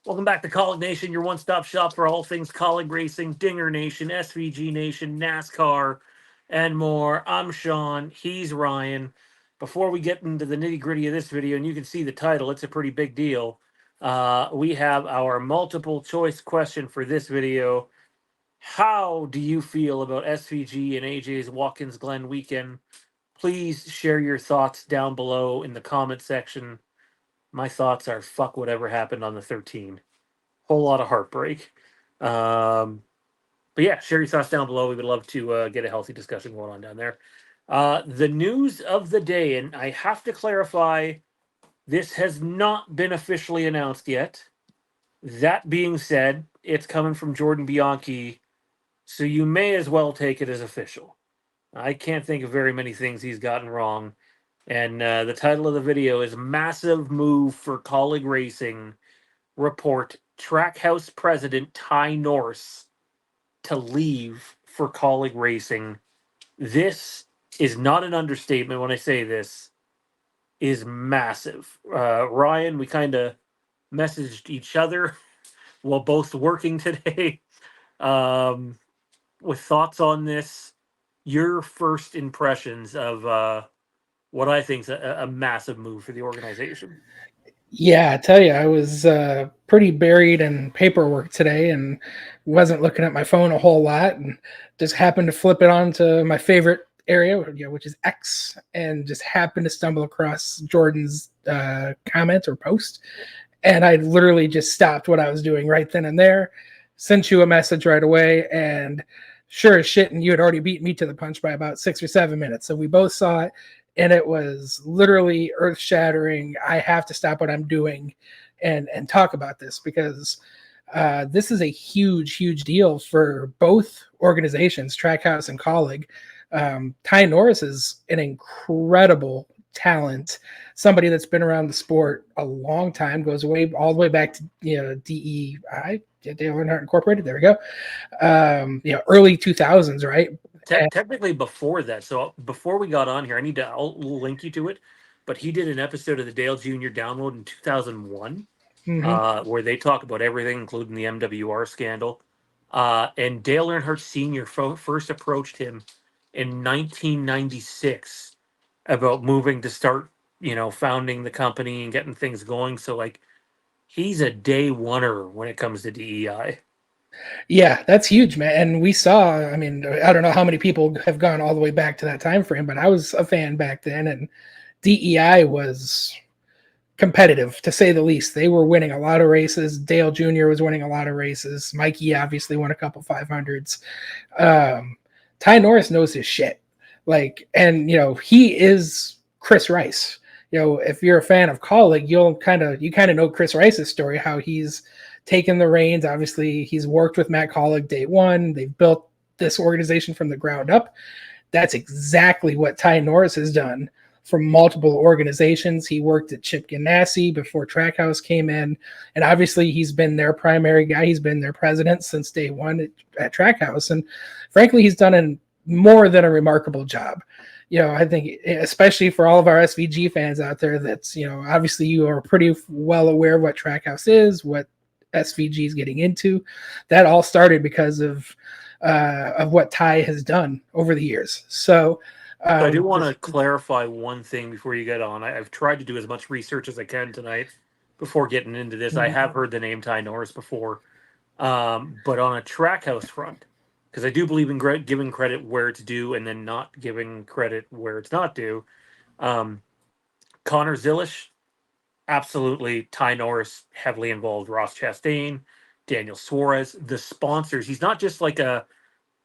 Welcome back to Kaulignation, your one-stop shop for all things Kaulig Racing, Dinger Nation, SVG Nation, NASCAR, and more. I'm Sean. He's Ryan. Before we get into the nitty-gritty of this video, and you can see the title, it's a pretty big deal. We have our multiple choice question for this video. How do you feel about SVG and AJ's Watkins Glen weekend? Please share your thoughts down below in the comment section. My thoughts are fuck whatever happened on the 13. Whole lot of heartbreak. But yeah, share your thoughts down below. We would love to get a healthy discussion going on down there. The news of the day, and I have to clarify, this has not been officially announced yet. That being said, it's coming from Jordan Bianchi, so you may as well take it as official. I can't think of very many things he's gotten wrong. And the title of the video is Massive Move for Kaulig Racing. Report Trackhouse president Ty Norris to leave for Kaulig Racing. This is not an understatement when I say this is massive. Ryan, we kind of messaged each other while both working today with thoughts on this. Your first impressions of what I think is a massive move for the organization. Yeah, I tell you, I was pretty buried in paperwork today and wasn't looking at my phone a whole lot, and just happened to flip it on to my favorite area, which is X, and just happened to stumble across Jordan's comment or post, and I literally just stopped what I was doing right then and there, sent you a message right away, and sure as shit, and you had already beat me to the punch by about 6 or 7 minutes, so we both saw it. And it was literally earth shattering. I have to stop what I'm doing and talk about this, because this is a huge deal for both organizations, Trackhouse and Kaulig. Ty Norris is an incredible talent, somebody that's been around the sport a long time, goes away all the way back to DEI, Dale Earnhardt Incorporated. There we go. Early 2000s, right? Technically before that. So before we got on here, I'll link you to it. But he did an episode of the Dale Jr. Download in 2001, where they talk about everything, including the MWR scandal. And Dale Earnhardt Sr. first approached him in 1996 about moving to start, founding the company and getting things going. So like, he's a day oneer when it comes to DEI. Yeah, that's huge, man. And we saw, I mean, I don't know how many people have gone all the way back to that time frame, but I was a fan back then, and DEI was competitive, to say the least. They were winning a lot of races. Dale Jr. was winning a lot of races. Mikey obviously won a couple 500s. Ty Norris knows his shit. And he is Chris Rice. If you're a fan of Kaulig, you kind of know Chris Rice's story, how he's taken the reins. Obviously, he's worked with Matt Kaulig day one. They've built this organization from the ground up. That's exactly what Ty Norris has done for multiple organizations. He worked at Chip Ganassi before Trackhouse came in, and obviously he's been their primary guy. He's been their president since day one at Trackhouse, and frankly, he's done more than a remarkable job. I think especially for all of our SVG fans out there, that's, obviously you are pretty well aware of what Trackhouse is, what SVG is getting into. That all started because of what Ty has done over the years. So I do want to clarify one thing before you get on. I've tried to do as much research as I can tonight before getting into this. I have heard the name Ty Norris before, but on a Trackhouse front, because I do believe in giving credit where it's due and then not giving credit where it's not due. Connor Zilish, absolutely. Ty Norris, heavily involved. Ross Chastain, Daniel Suarez, the sponsors. He's not just like a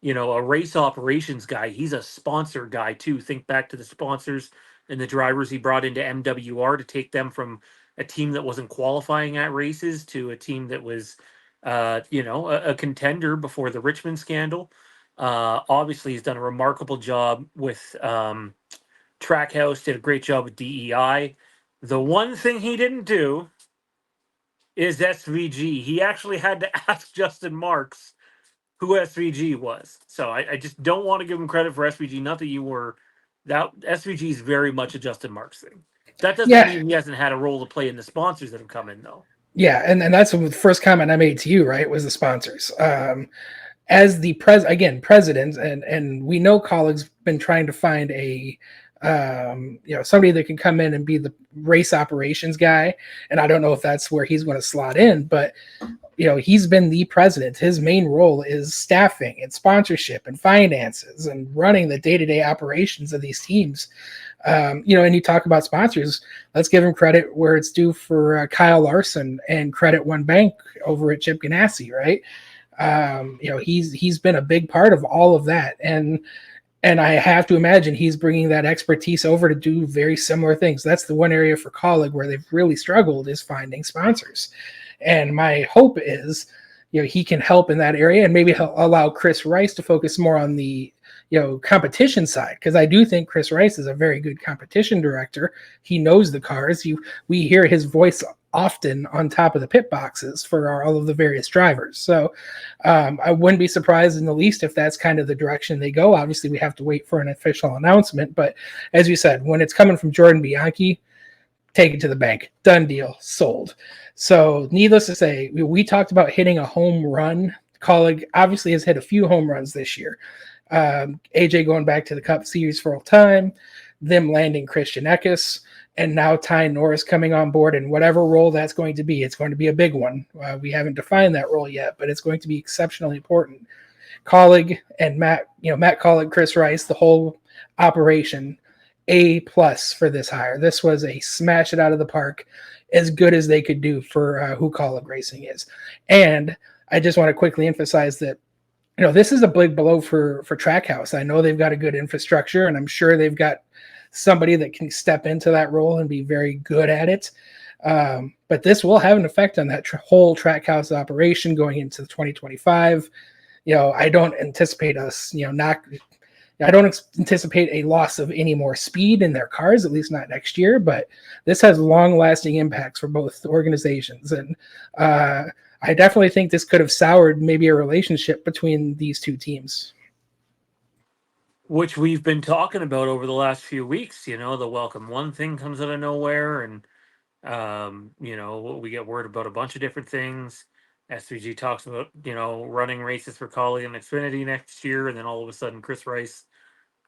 race operations guy. He's a sponsor guy too. Think back to the sponsors and the drivers he brought into MWR to take them from a team that wasn't qualifying at races to a team that was, a contender before the Richmond scandal. Obviously, he's done a remarkable job with Trackhouse, did a great job with DEI. The one thing he didn't do is SVG. He actually had to ask Justin Marks who SVG was. So I just don't want to give him credit for SVG. Not that you were. That SVG is very much a Justin Marks thing. That doesn't mean he hasn't had a role to play in the sponsors that have come in, though. Yeah, and that's the first comment I made to you, right? Was the sponsors. As the president, and we know Kaulig's been trying to find a somebody that can come in and be the race operations guy, and I don't know if that's where he's going to slot in, but he's been the president. His main role is staffing and sponsorship and finances and running the day-to-day operations of these teams. And you talk about sponsors. Let's give him credit where it's due for Kyle Larson and Credit One Bank over at Chip Ganassi, right? He's been a big part of all of that, and I have to imagine he's bringing that expertise over to do very similar things. That's the one area for Kaulig where they've really struggled is finding sponsors. And my hope is, he can help in that area and maybe allow Chris Rice to focus more on the, competition side. Because I do think Chris Rice is a very good competition director. He knows the cars. We hear his voice often on top of the pit boxes for all of the various drivers. So I wouldn't be surprised in the least if that's kind of the direction they go. Obviously, we have to wait for an official announcement. But as you said, when it's coming from Jordan Bianchi, take it to the bank. Done deal. Sold. So needless to say, we talked about hitting a home run. Kaulig obviously has hit a few home runs this year. AJ going back to the Cup Series for all time, them landing Christian Eckes, and now Ty Norris coming on board, and whatever role that's going to be, it's going to be a big one. We haven't defined that role yet, but it's going to be exceptionally important. Kaulig and Matt Kaulig, Chris Rice, the whole operation, A+ for this hire. This was a smash it out of the park, as good as they could do for who Kaulig Racing is. And I just want to quickly emphasize that this is a big blow for Trackhouse. I know they've got a good infrastructure, and I'm sure they've got somebody that can step into that role and be very good at it. But this will have an effect on that whole Trackhouse operation going into 2025. I don't anticipate us, I don't anticipate a loss of any more speed in their cars, at least not next year. But this has long-lasting impacts for both organizations, and I definitely think this could have soured maybe a relationship between these two teams. Which we've been talking about over the last few weeks. The Welcome One thing comes out of nowhere, and we get word about a bunch of different things. S3G talks about running races for Kaulig and Xfinity next year, and then all of a sudden Chris Rice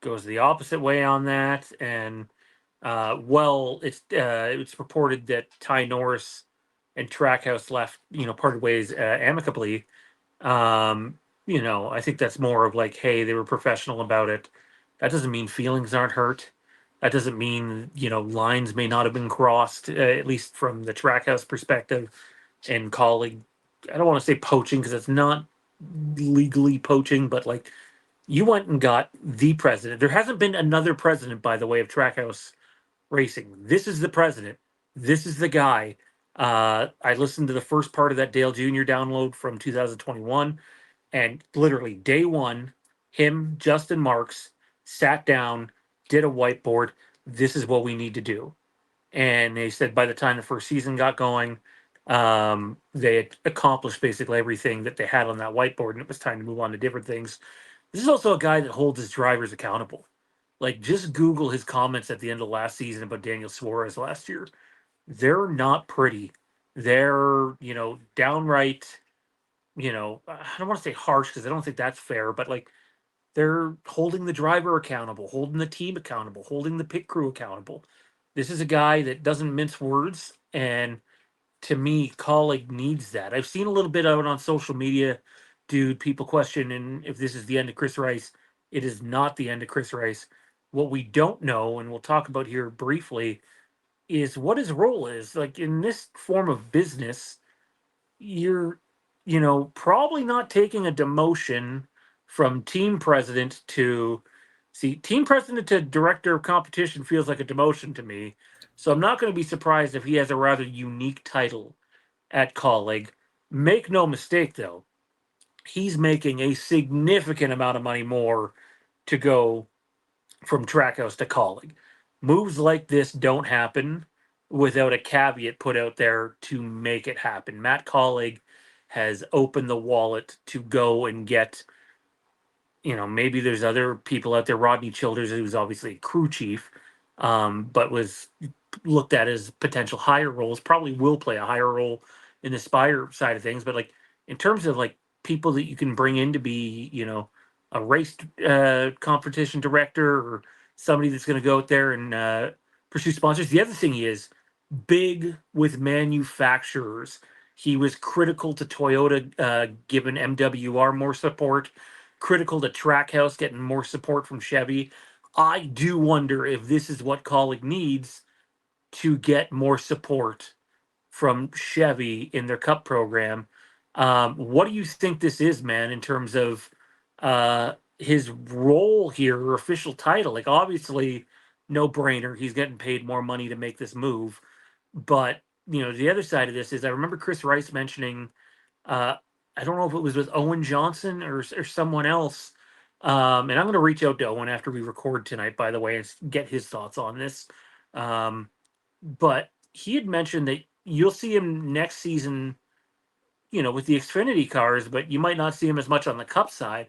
goes the opposite way on that. And it's reported that Ty Norris and Trackhouse left, parted ways amicably. I think that's more of like, hey, they were professional about it. That doesn't mean feelings aren't hurt. That doesn't mean, lines may not have been crossed, at least from the Trackhouse perspective. And Kaulig, I don't want to say poaching because it's not legally poaching, but like you went and got the president. There hasn't been another president, by the way, of Trackhouse Racing. This is the president. This is the guy. I listened to the first part of that Dale Jr. download from 2021, and literally day one, him, Justin Marks, sat down, did a whiteboard. This is what we need to do. And they said by the time the first season got going, they had accomplished basically everything that they had on that whiteboard, and it was time to move on to different things. This is also a guy that holds his drivers accountable. Like, just Google his comments at the end of last season about Daniel Suarez last year. They're not pretty. They're, downright, I don't want to say harsh because I don't think that's fair, but like they're holding the driver accountable, holding the team accountable, holding the pit crew accountable. This is a guy that doesn't mince words. And to me, Kaulig needs that. I've seen a little bit of it on social media, dude. People questioning if this is the end of Chris Rice. It is not the end of Chris Rice. What we don't know, and we'll talk about here briefly, is what his role is. Like in this form of business, you're, probably not taking a demotion from team president to team president to director of competition feels like a demotion to me. So I'm not going to be surprised if he has a rather unique title at Kaulig. Make no mistake, though, he's making a significant amount of money more to go from Trackhouse to Kaulig. Moves like this don't happen without a caveat put out there to make it happen. Matt Kaulig has opened the wallet to go and get, maybe there's other people out there. Rodney Childers, who's obviously a crew chief, but was looked at as potential higher roles, probably will play a higher role in the Spire side of things, but like in terms of like people that you can bring in to be, a race competition director or somebody that's going to go out there and pursue sponsors. The other thing he is big with manufacturers. He was critical to Toyota giving MWR more support, critical to Trackhouse getting more support from Chevy. I do wonder if this is what Kaulig needs to get more support from Chevy in their Cup program. What do you think this is, man, in terms of his role here or official title? Like, obviously, no brainer. He's getting paid more money to make this move. But, the other side of this is I remember Chris Rice mentioning, uh, I don't know if it was with Owen Johnson or someone else. And I'm going to reach out to Owen after we record tonight, by the way, and get his thoughts on this. But he had mentioned that you'll see him next season, with the Xfinity cars, but you might not see him as much on the Cup side.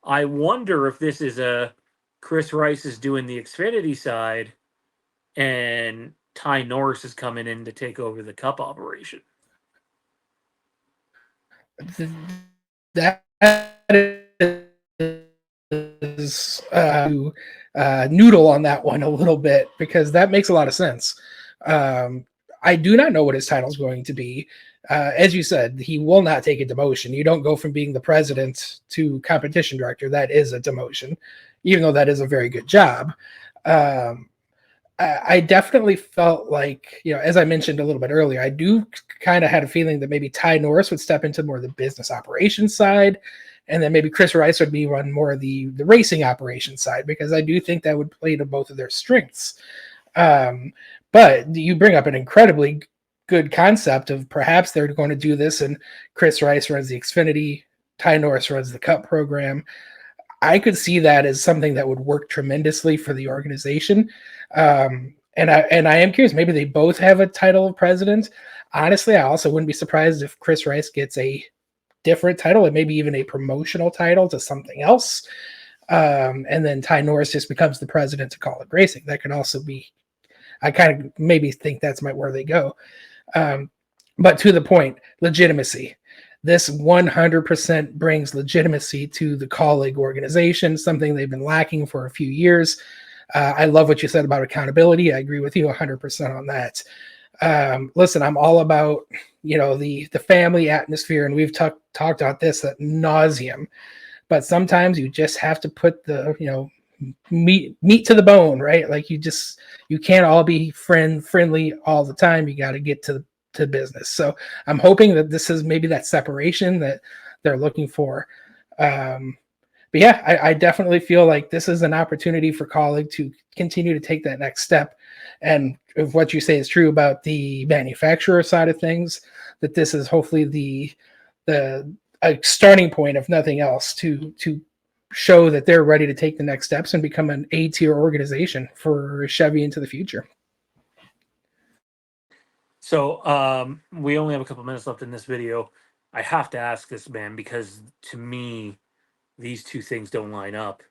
I wonder if this is a Chris Rice is doing the Xfinity side and Ty Norris is coming in to take over the Cup operation. That is noodle on that one a little bit, because that makes a lot of sense. I do not know what his title is going to be. As you said, he will not take a demotion. You don't go from being the president to competition director. That is a demotion, even though that is a very good job. I definitely felt like, as I mentioned a little bit earlier, I do kind of had a feeling that maybe Ty Norris would step into more of the business operations side, and then maybe Chris Rice would be run more of the racing operations side, because I do think that would play to both of their strengths. But you bring up an incredibly good concept of perhaps they're going to do this, and Chris Rice runs the Xfinity, Ty Norris runs the Cup program. I could see that as something that would work tremendously for the organization. And I am curious, maybe they both have a title of president. Honestly, I also wouldn't be surprised if Chris Rice gets a different title, and maybe even a promotional title to something else. And then Ty Norris just becomes the president of Kaulig Racing. That could also be, I kind of maybe think that's where they go. But to the point, legitimacy. This 100% brings legitimacy to the Kaulig organization, something they've been lacking for a few years. I love what you said about accountability. I agree with you 100% on that. Listen, I'm all about, the family atmosphere, and we've talked about this ad nauseum. But sometimes you just have to put the, meat to the bone, right? Like you can't all be friendly all the time. You got to get to business. So I'm hoping that this is maybe that separation that they're looking for. But yeah, I definitely feel like this is an opportunity for Kaulig to continue to take that next step. And if what you say is true about the manufacturer side of things, that this is hopefully the starting point, if nothing else, to show that they're ready to take the next steps and become an A-tier organization for Chevy into the future. So we only have a couple minutes left in this video. I have to ask this, man, because to me, these two things don't line up.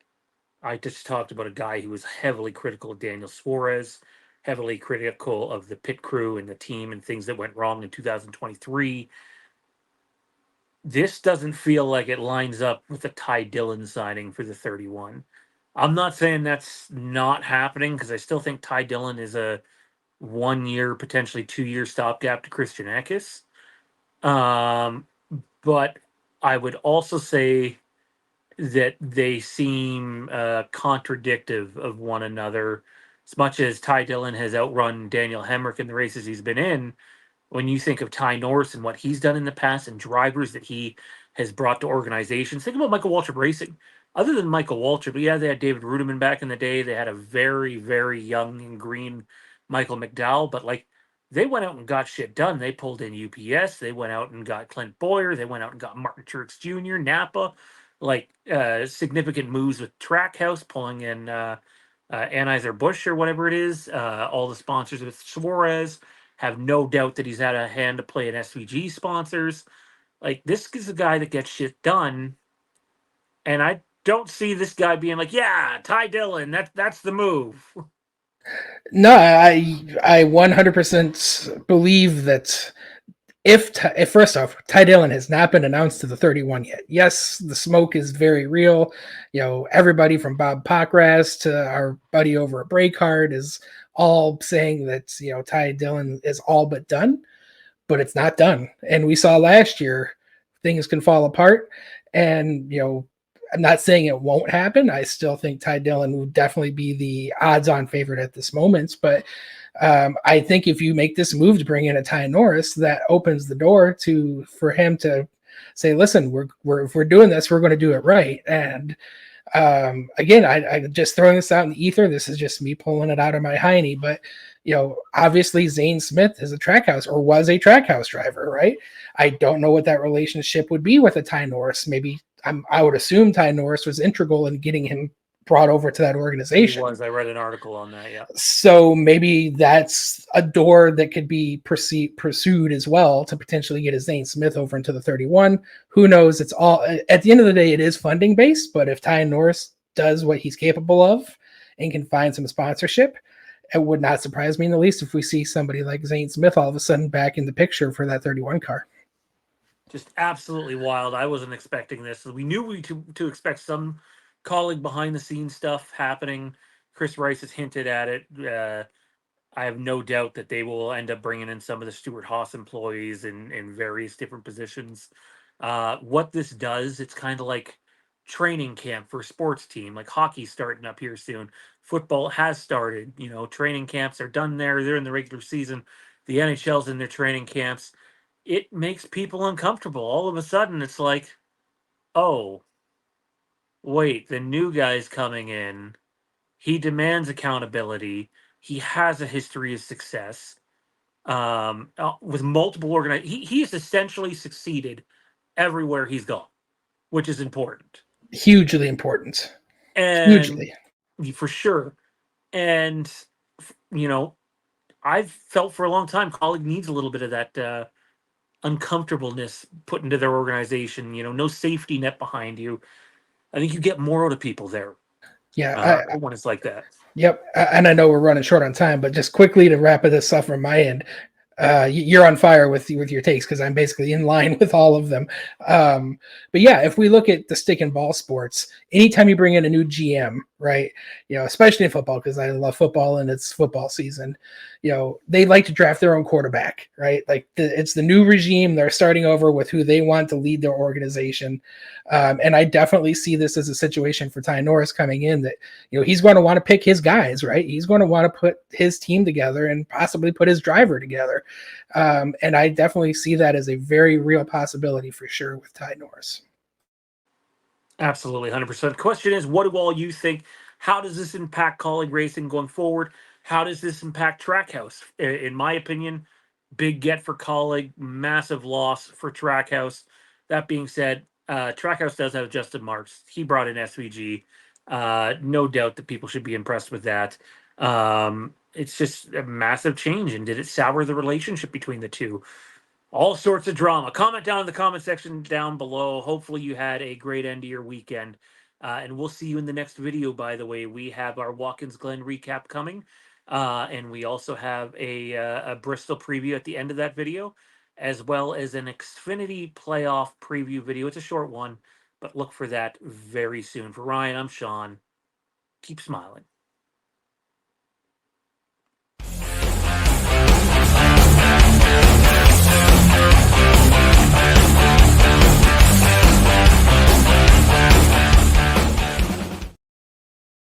I just talked about a guy who was heavily critical of Daniel Suarez, heavily critical of the pit crew and the team and things that went wrong in 2023. This doesn't feel like it lines up with the Ty Dillon signing for the 31. I'm not saying that's not happening, because I still think Ty Dillon is a 1 year, potentially 2 year stopgap to Christian Eckes. But I would also say that they seem contradictive of one another. As much as Ty Dillon has outrun Daniel Hemrick in the races he's been in, when you think of Ty Norris and what he's done in the past and drivers that he has brought to organizations, think about Michael Waltrip Racing. Other than Michael Waltrip, yeah, they had David Ruderman back in the day. They had a very, very young and green Michael McDowell, but like they went out and got shit done. They pulled in UPS. They went out and got Clint Boyer. They went out and got Martin Truex Jr., Napa, like significant moves with Trackhouse, pulling in Anheuser-Busch or whatever it is. All the sponsors with Suarez. Have no doubt that he's had a hand to play in SVG sponsors. Like, this is a guy that gets shit done, and I don't see this guy being like, yeah, Ty Dillon, that's the move. No, I 100% believe that if first off, Ty Dillon has not been announced to the 31 yet. Yes, the smoke is very real. Everybody from Bob Pockras to our buddy over at Breakheart is all saying that Ty Dillon is all but done, but it's not done. And we saw last year things can fall apart. And I'm not saying it won't happen. I still think Ty Dillon would definitely be the odds-on favorite at this moment, but I think if you make this move to bring in a Ty Norris, that opens the door for him to say, "Listen, if we're doing this, we're going to do it right." And again, I just throwing this out in the ether. This is just me pulling it out of my hiney, but obviously Zane Smith is a Trackhouse or was a Trackhouse driver, right? I don't know what that relationship would be with a Ty Norris. Maybe I would assume Ty Norris was integral in getting him brought over to that organization. He was. I read an article on that. Yeah. So maybe that's a door that could be pursued as well to potentially get a Zane Smith over into the 31. Who knows? It's all at the end of the day, it is funding based. But if Ty Norris does what he's capable of and can find some sponsorship, it would not surprise me in the least if we see somebody like Zane Smith all of a sudden back in the picture for that 31 car. Just absolutely wild. I wasn't expecting this. We knew to expect some Kaulig behind the scenes stuff happening. Chris Rice has hinted at it. I have no doubt that they will end up bringing in some of the Stuart Haas employees in various different positions. What this does, it's kind of like training camp for a sports team. Like hockey's starting up here soon. Football has started. Training camps are done there. They're in the regular season. The NHL's in their training camps. It makes people uncomfortable. All of a sudden, it's like, oh, wait, the new guy's coming in. He demands accountability. He has a history of success with multiple organizations. He's essentially succeeded everywhere he's gone, which is important. Hugely important. And hugely. For sure. And, I've felt for a long time Kaulig needs a little bit of that uncomfortableness put into their organization. No safety net behind you. I think you get more out of people there. Yeah, when it's like that. Yep, and I know we're running short on time, but just quickly to wrap this up from my end, you're on fire with your takes because I'm basically in line with all of them. But yeah, if we look at the stick and ball sports, anytime you bring in a new GM, right? Especially in football, because I love football and it's football season. They like to draft their own quarterback, right? Like it's the new regime. They're starting over with who they want to lead their organization. And I definitely see this as a situation for Ty Norris coming in that, he's going to want to pick his guys, right? He's going to want to put his team together and possibly put his driver together. And I definitely see that as a very real possibility for sure with Ty Norris. Absolutely, 100%. Question is, what do all you think? How does this impact Kaulig Racing going forward? How does this impact Trackhouse? In my opinion, big get for Kaulig, massive loss for Trackhouse. That being said, Trackhouse does have Justin Marks. He brought in SVG. No doubt that people should be impressed with that. It's just a massive change. And did it sour the relationship between the two? All sorts of drama. Comment down in the comment section down below. Hopefully you had a great end to your weekend. And we'll see you in the next video, by the way. We have our Watkins Glen recap coming. And we also have a Bristol preview at the end of that video, as well as an Xfinity playoff preview video. It's a short one, but look for that very soon. For Ryan, I'm Sean. Keep smiling.